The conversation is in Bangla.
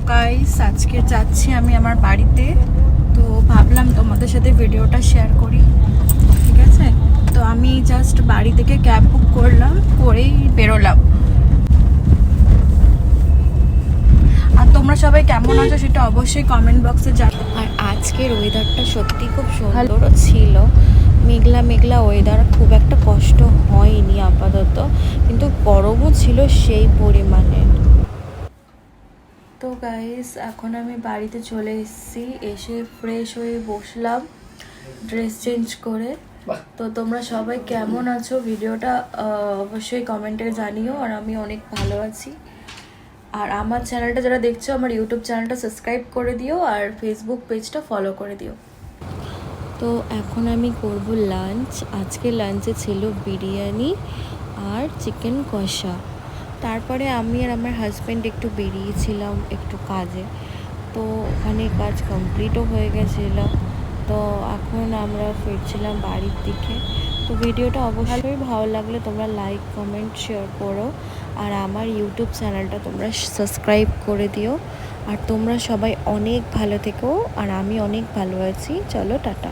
গাইস আজকে যাচ্ছি আমি আমার বাড়িতে। তো ভাবলাম তোমাদের সাথে ভিডিওটা শেয়ার করি, ঠিক আছে? তো আমি জাস্ট বাড়ি থেকে ক্যাব বুক করলাম, করেই বেরোলাম। আর তোমরা সবাই কেমন আছো সেটা অবশ্যই কমেন্ট বক্সে জানাও। আর আজকের ওয়েদারটা সত্যি খুব সুন্দরও ছিল, মেঘলা মেঘলা ওয়েদার, খুব একটা কষ্ট হয়নি আপাতত, কিন্তু গরমও ছিল সেই পরিমাণে। তো গাইস এখন আমি বাড়িতে চলে এসেছি, এসে ফ্রেশ হয়ে বসলাম ড্রেস চেঞ্জ করে। তো তোমরা সবাই কেমন আছো ভিডিওটা অবশ্যই কমেন্টে জানিও। আর আমি অনেক ভালো আছি। আর আমার চ্যানেলটা যারা দেখছো, আমার ইউটিউব চ্যানেলটা সাবস্ক্রাইব করে দিও আর ফেসবুক পেজটা ফলো করে দিও। তো এখন আমি করব লাঞ্চ। আজকে লাঞ্চে ছিল বিরিয়ানি আর চিকেন কষা। তারপরে আমি আর আমার হাজব্যান্ড একটু বেরিয়েছিলাম একটু কাজে, তো ওখানে কাজ কমপ্লিটও হয়ে গেছিলো। তো এখন আমরা ফিরছিলাম বাড়ির দিকে। তো ভিডিওটা অবশ্যই ভালো লাগলে তোমরা লাইক কমেন্ট শেয়ার করো, আর আমার ইউটিউব চ্যানেলটা তোমরা সাবস্ক্রাইব করে দিও। আর তোমরা সবাই অনেক ভালো থেকো, আর আমি অনেক ভালো আছি। চলো টাটা।